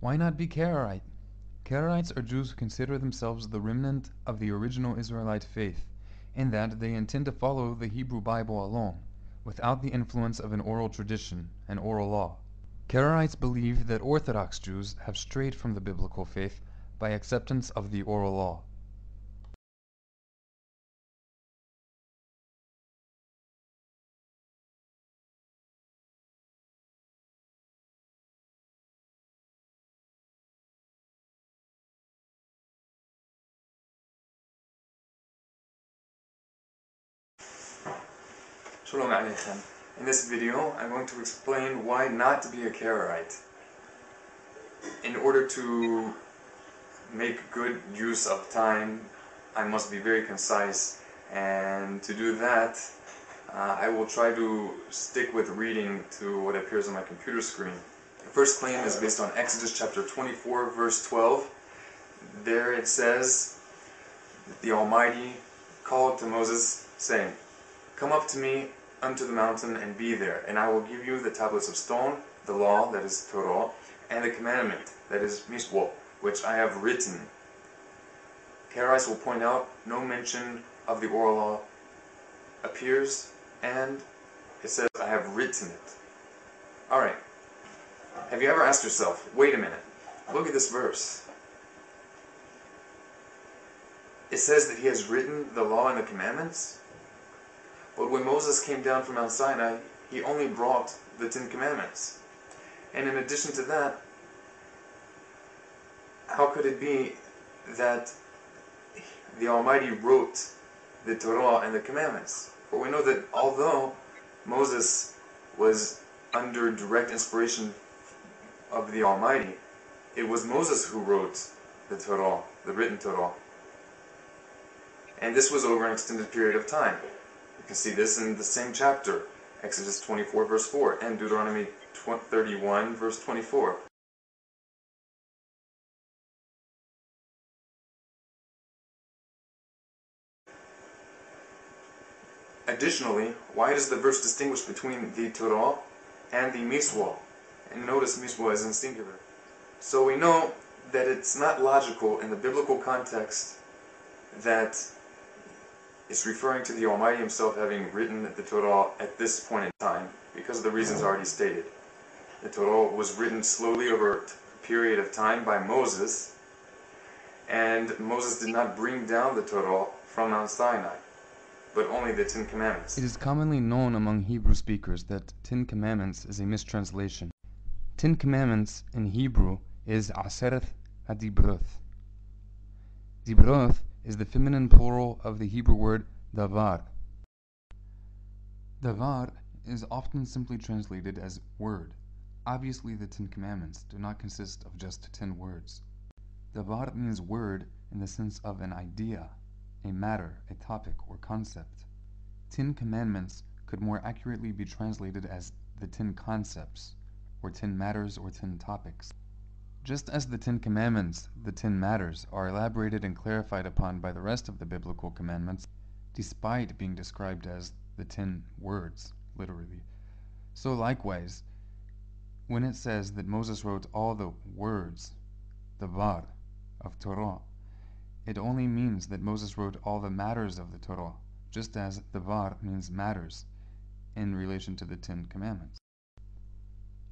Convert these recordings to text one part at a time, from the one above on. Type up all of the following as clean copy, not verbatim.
Why not be Karaite? Karaites are Jews who consider themselves the remnant of the original Israelite faith, in that they intend to follow the Hebrew Bible alone, without the influence of an oral tradition, an oral law. Karaites believe that Orthodox Jews have strayed from the biblical faith by acceptance of the oral law. Shalom Aleichem. In this video, I'm going to explain why not to be a Karaite. In order to make good use of time, I must be very concise, and to do that, I will try to stick with reading to what appears on my computer screen. The first claim is based on Exodus chapter 24, verse 12. There it says that the Almighty called to Moses, saying, "Come up to me unto the mountain and be there, and I will give you the tablets of stone, the law, that is Torah, and the commandment, that is miSwa, which I have written." Karaites will point out no mention of the oral law appears, and it says, "I have written it." Alright, have you ever asked yourself, wait a minute, look at this verse. It says that he has written the law and the commandments? But when Moses came down from Mount Sinai, he only brought the 10 Commandments. And in addition to that, how could it be that the Almighty wrote the Torah and the Commandments? For we know that although Moses was under direct inspiration of the Almighty, it was Moses who wrote the Torah, the written Torah. And this was over an extended period of time. You can see this in the same chapter, Exodus 24 verse 4 and Deuteronomy 31 verse 24. Additionally, why does the verse distinguish between the Torah and the miSwa? And notice miSwa is in singular. So we know that it's not logical in the biblical context that it's referring to the Almighty Himself having written the Torah at this point in time, because of the reasons already stated. The Torah was written slowly over a period of time by Moses, and Moses did not bring down the Torah from Mount Sinai, but only the 10 Commandments. It is commonly known among Hebrew speakers that 10 Commandments is a mistranslation. 10 Commandments in Hebrew is authoritive hadibroth. Dibroth is the feminine plural of the Hebrew word davar. Davar is often simply translated as word. Obviously, the 10 Commandments do not consist of just 10 words. Davar means word in the sense of an idea, a matter, a topic, or concept. 10 Commandments could more accurately be translated as the 10 concepts, or 10 matters, or 10 topics. Just as the 10 Commandments, the 10 matters, are elaborated and clarified upon by the rest of the biblical commandments, despite being described as the 10 words, literally. So likewise, when it says that Moses wrote all the words, the var, of Torah, it only means that Moses wrote all the matters of the Torah, just as the var means matters in relation to the 10 Commandments.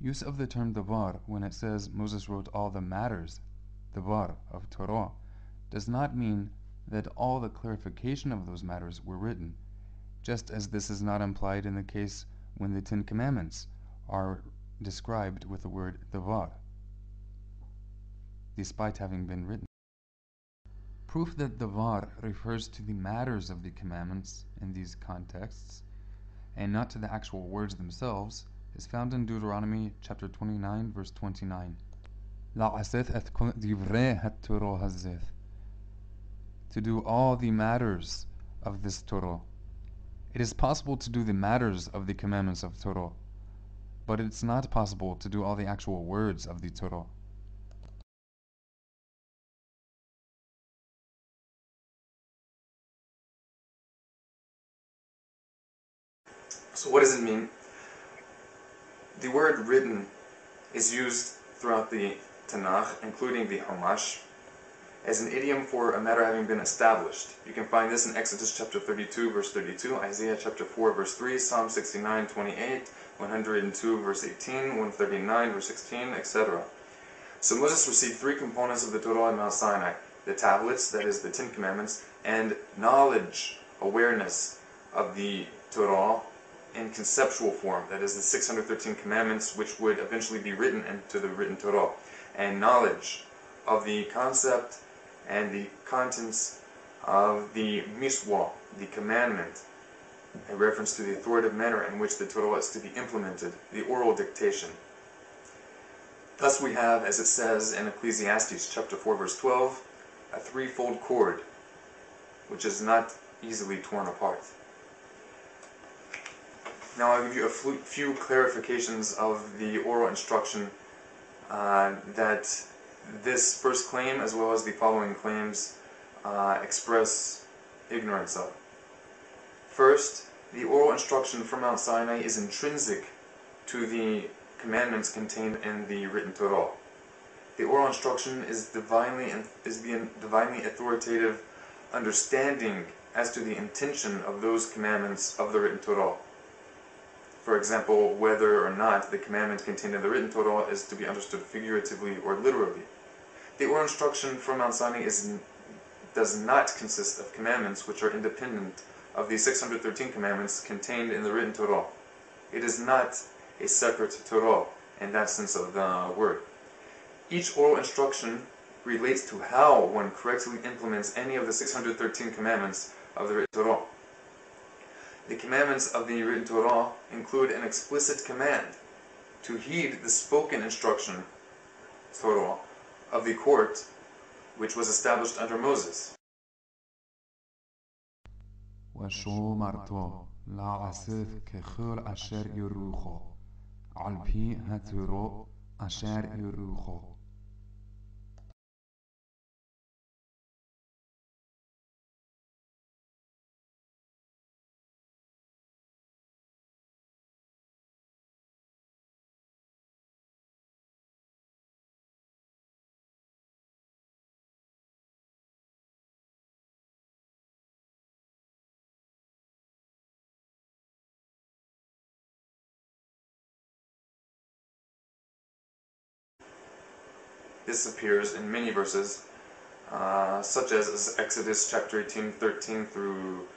Use of the term davar when it says Moses wrote all the matters, davar, of Torah, does not mean that all the clarification of those matters were written, just as this is not implied in the case when the 10 Commandments are described with the word davar, despite having been written. Proof that davar refers to the matters of the commandments in these contexts, and not to the actual words themselves, is found in Deuteronomy chapter 29 verse 29. To do all the matters of this Torah. It is possible to do the matters of the commandments of Torah, but it's not possible to do all the actual words of the Torah. So what does it mean? The word written is used throughout the Tanakh, including the Chumash, as an idiom for a matter having been established. You can find this in Exodus chapter 32, verse 32, Isaiah chapter 4, verse 3, Psalm 69, 28, 102, verse 18, 139, verse 16, etc. So Moses received three components of the Torah at Mount Sinai: the tablets, that is the Ten Commandments, and knowledge, awareness of the Torah in conceptual form, that is the 613 commandments, which would eventually be written into the written Torah, and knowledge of the concept and the contents of the miSwa, the commandment, a reference to the authoritative manner in which the Torah is to be implemented, the oral dictation. Thus we have, as it says in Ecclesiastes chapter 4, verse 12, a threefold cord, which is not easily torn apart. Now I'll give you a few clarifications of the oral instruction that this first claim, as well as the following claims, express ignorance of. First, the oral instruction from Mount Sinai is intrinsic to the commandments contained in the written Torah. The oral instruction is the divinely authoritative understanding as to the intention of those commandments of the written Torah. For example, whether or not the commandment contained in the written Torah is to be understood figuratively or literally. The oral instruction from Mount Sinai does not consist of commandments which are independent of the 613 commandments contained in the written Torah. It is not a separate Torah in that sense of the word. Each oral instruction relates to how one correctly implements any of the 613 commandments of the written Torah. The commandments of the written Torah include an explicit command to heed the spoken instruction, Torah, of the court which was established under Moses. وشومرتو لعسف كخول أشر يروخو علبي هترو أشر يروخو. This appears in many verses, such as Exodus chapter 18, 13 through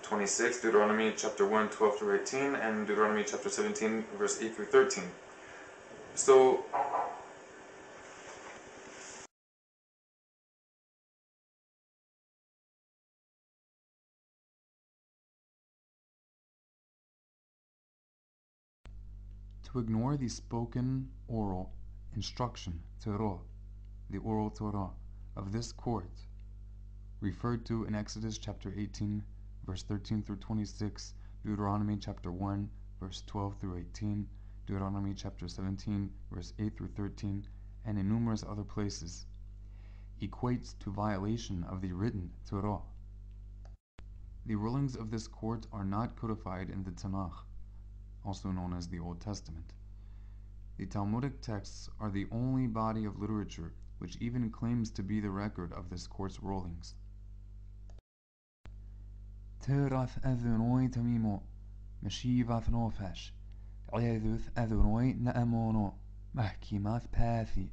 26, Deuteronomy chapter 1, 12 through 18, and Deuteronomy chapter 17, verse 8 through 13. So, to ignore the spoken oral instruction, Torah, the oral Torah, of this court, referred to in Exodus chapter 18, verse 13 through 26, Deuteronomy chapter 1, verse 12 through 18, Deuteronomy chapter 17, verse 8 through 13, and in numerous other places, equates to violation of the written Torah. The rulings of this court are not codified in the Tanakh, also known as the Old Testament. The Talmudic texts are the only body of literature which even claims to be the record of this court's rulings. Terath adonoi tamimo, meshivath nofesh, عيذث adonoi naamono, mahkimath pathi.